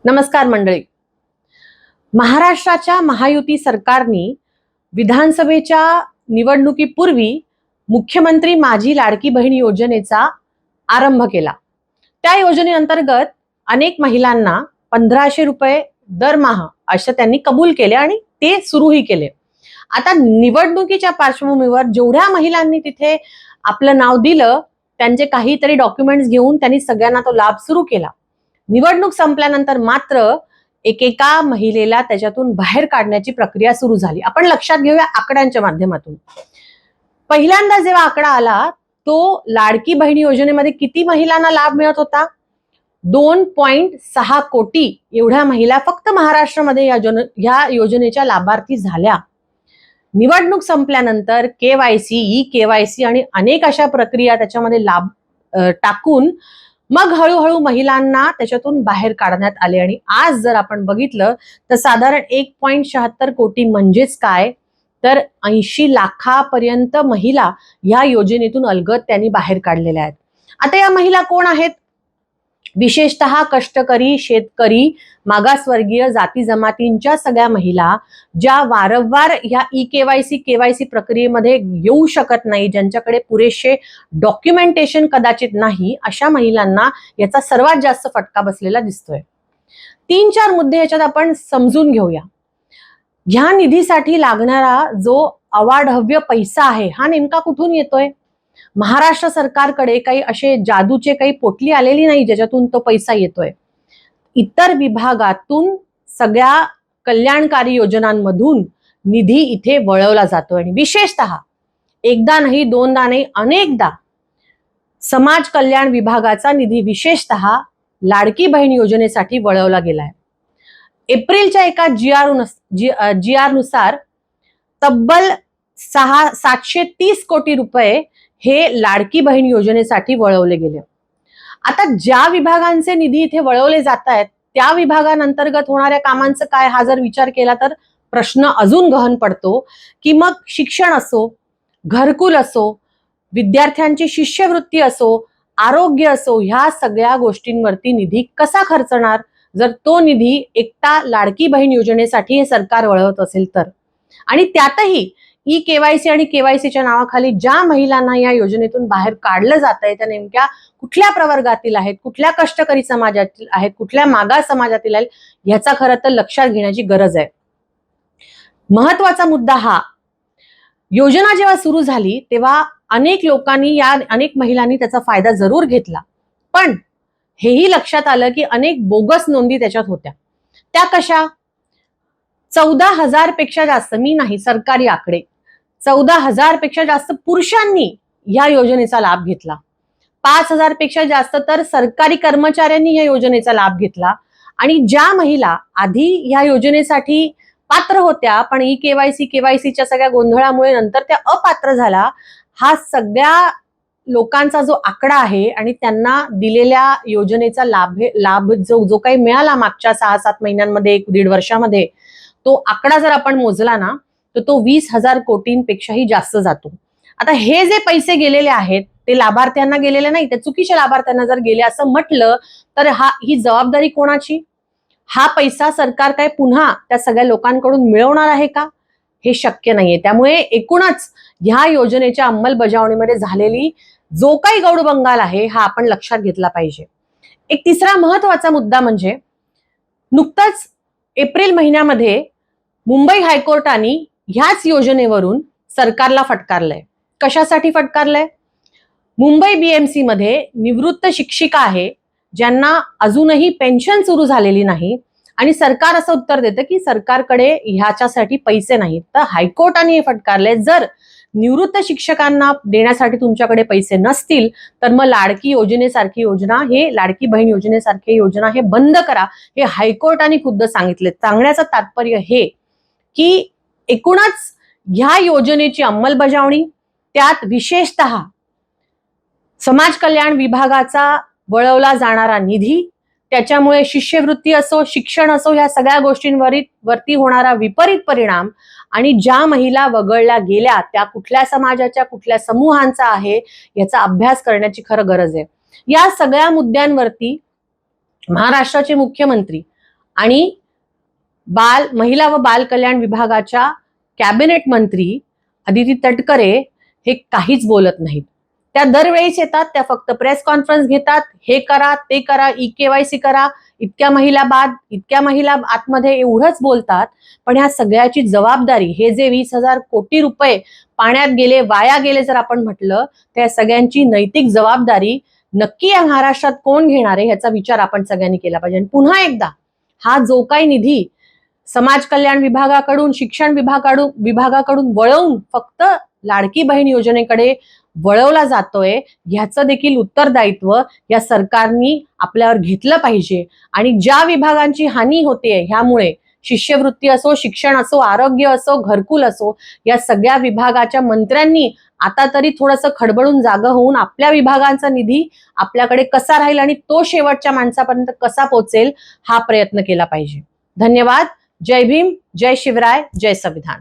नमस्कार मंडळी. महाराष्ट्राच्या महायुती सरकारने विधानसभेच्या निवडणुकीपूर्वी मुख्यमंत्री माझी लाडकी बहीण योजनेचा आरंभ केला. त्या योजनेअंतर्गत अनेक महिलांना 1500 रुपये दरमहा असे त्यांनी कबूल केले आणि ते सुरूही केले. आता निवडणुकीच्या पार्श्वभूमीवर जेवढ्या महिलांनी तिथे आपलं नाव दिलं त्यांचे काहीतरी डॉक्युमेंट्स घेऊन त्यांनी सगळ्यांना तो लाभ सुरू केला. निवडणूक संपल्यानंतर मात्र एकेका महिलेला त्याच्यातून बाहेर काढण्याची प्रक्रिया सुरू झाली. आपण लक्षात घेऊया आकड्यांच्या माध्यमातून. पहिल्यांदा जेव्हा आकडा आला तो लाडकी बहीण योजनेमध्ये किती महिलांना लाभ मिळत होता? 2.6 कोटी एवढ्या महिला फक्त महाराष्ट्रामध्ये या योजनेच्या लाभार्थी झाल्या. निवडणूक संपल्यानंतर केवायसी, ई केवायसी आणि अनेक अशा प्रक्रिया त्याच्यामध्ये लाभ टाकून मग हळूहळू महिलांना त्याच्यातून बाहेर काढण्यात आले. आणि आज जर आपण बघितलं तर साधारण 1.76 कोटी म्हणजेच काय तर 80 लाखापर्यंत महिला या योजनेतून अलगद त्यांनी बाहेर काढलेल्या आहेत. आता या महिला कोण आहेत? विशेषतः कष्टकरी, शेतकरी, मागासवर्गीय जाती जमातींच्या सगळ्या महिला ज्या वारंवार या ई केवायसी केवायसी प्रक्रियेमध्ये येऊ शकत नाही, ज्यांच्याकडे पुरेसे डॉक्युमेंटेशन कदाचित नाही, अशा महिलांना याचा सर्वात जास्त फटका बसलेला दिसतोय. 3-4 मुद्दे याच्यात आपण समजून घेऊया. ह्या निधीसाठी लागणारा जो अवाढव्य पैसा आहे हा नेमका कुठून येतोय? महाराष्ट्र सरकारकडे काही असे जादूचे काही पोटली आलेली नाही ज्याच्यातून तो पैसा येतोय. इतर विभागातून सगळ्या कल्याणकारी योजनांमधून निधी इथे वळवला जातोय. आणि विशेषतः एकदा नाही, दोनदा नाही, अनेकदा समाज कल्याण विभागाचा निधी विशेषतः लाडकी बहीण योजनेसाठी वळवला गेलाय. एप्रिलच्या एका जी आर नुसार तब्बल 730 कोटी रुपये हे लाडकी बहीण योजनेसाठी वळवले गेले. आता ज्या विभागांचे निधी इथे वळवले जात आहेत त्या विभागांतर्गत होणाऱ्या कामांचं काय, हा जर विचार केला तर प्रश्न अजून गहन पडतो की मग शिक्षण असो, घरकुल असो, विद्यार्थ्यांची शिष्यवृत्ती असो, आरोग्य असो, ह्या सगळ्या गोष्टींवरती निधी कसा खर्चणार जर तो निधी एकटा लाडकी बहीण योजनेसाठी हे सरकार वळवत असेल तर. आणि त्यातही ई केवायसी आणि केवायसीच्या नावाखाली ज्या महिलांना या योजनेतून बाहेर काढलं जात आहे त्या नेमक्या कुठल्या प्रवर्गातील आहेत, कुठल्या कष्टकरी समाजातील आहेत, कुठल्या मागास समाजातील आहेत, याचा खरं तर लक्षात घेण्याची गरज आहे. महत्वाचा मुद्दा हा, योजना जेव्हा सुरू झाली तेव्हा अनेक महिलांनी त्याचा फायदा जरूर घेतला, पण हेही लक्षात आलं की अनेक बोगस नोंदी त्याच्यात होत्या. त्या कशा? 14,000 पेक्षा जास्त, मी नाही, सरकारी आकडे, 14,000 पेक्षा जास्त पुरुषांनी या योजनेचा लाभ घेतला. 5,000 पेक्षा जास्त तर सरकारी कर्मचाऱ्यांनी या योजनेचा लाभ घेतला. आणि ज्या महिला आधी या योजनेसाठी पात्र होत्या पण ई केवायसी केवायसीच्या सगळ्या गोंधळामुळे नंतर त्या अपात्र झाला, हा सगळ्या लोकांचा जो आकडा आहे आणि त्यांना दिलेल्या योजनेचा लाभ जो काही मिळाला मागच्या 6-7 महिन्यांमध्ये, 1-1.5 वर्षामध्ये, तो आकडा जर आपण मोजला ना तर तो 20,000 कोटींपेक्षाही जास्त जातो. आता हे जे पैसे गेलेले आहेत ते लाभार्थ्यांना गेलेले नाही, ते चुकीच्या लाभार्थ्यांना जर गेले असं म्हटलं तर ही जबाबदारी कोणाची? हा पैसा सरकार काय पुन्हा त्या सगळ्या लोकांकडून मिळवणार आहे का? हे शक्य नाहीये. त्यामुळे एकूणच ह्या योजनेच्या अंमलबजावणीमध्ये झालेली जो काही गौडबंगाल आहे हा आपण लक्षात घेतला पाहिजे. एक तिसरा महत्वाचा मुद्दा म्हणजे नुकतंच एप्रिल महिन्यामध्ये मुंबई हायकोर्टाने ह्याच योजनेवरून सरकारला फटकारलंय. कशासाठी फटकारलंय? मुंबई बीएमसी मध्ये निवृत्त शिक्षिका आहे ज्यांना अजूनही पेन्शन सुरू झालेली नाही आणि सरकार असं उत्तर देतं की सरकारकडे ह्याच्यासाठी पैसे नाहीत. तर हायकोर्टाने हे फटकारले, जर निवृत्त शिक्षकांना देण्यासाठी तुमच्याकडे पैसे नसतील तर मग लाडकी योजनेसारखी योजना, हे लाडकी बहीण योजनेसारखी योजना हे बंद करा, हे हायकोर्टाने खुद्द सांगितले. सांगण्याचं तात्पर्य हे की एकूणच ह्या योजनेची अंमलबजावणी, त्यात विशेषतः समाज कल्याण विभागाचा वळवला जाणारा निधी, त्याच्यामुळे शिष्यवृत्ती असो, शिक्षण असो, ह्या सगळ्या गोष्टींवरती होणारा विपरीत परिणाम आणि ज्या महिला वगळल्या गेल्या त्या कुठल्या समाजाच्या, कुठल्या समूहांचा आहे याचा अभ्यास करण्याची खरं गरज आहे. या सगळ्या मुद्द्यांवरती महाराष्ट्राचे मुख्यमंत्री आणि महिला व बाल कल्याण विभागाच्या कॅबिनेट मंत्री अदिती तटकरे हे काहीच बोलत नाहीत. त्या दरवेळीच येतात, त्या फक्त प्रेस कॉन्फरन्स घेतात, हे करा ते करा, केवायसी करा, इतक्या महिला आतमध्ये, एवढंच बोलतात. पण ह्या सगळ्याची जबाबदारी, हे जे 20,000 कोटी रुपये पाण्यात गेले, वाया गेले जर आपण म्हटलं, त्या सगळ्यांची नैतिक जबाबदारी नक्की या महाराष्ट्रात कोण घेणार आहे ह्याचा विचार आपण सगळ्यांनी केला पाहिजे. पुन्हा एकदा हा जो काही निधी समाज कल्याण विभागाकडून, शिक्षण विभागाकडून वळवून फक्त लाडकी बहीण योजनेकडे वळवला जातोय, ह्याचं देखील उत्तरदायित्व या सरकारनी आपल्यावर घेतलं पाहिजे. आणि ज्या विभागांची हानी होते ह्यामुळे, शिष्यवृत्ती असो, शिक्षण असो, आरोग्य असो, घरकुल असो, या सगळ्या विभागाच्या मंत्र्यांनी आता तरी थोडंसं खडबडून जागं होऊन आपल्या विभागांचा निधी आपल्याकडे कसा राहील आणि तो शेवटच्या माणसापर्यंत कसा पोहोचेल हा प्रयत्न केला पाहिजे. धन्यवाद. जय भीम, जय शिवराय, जय संविधान.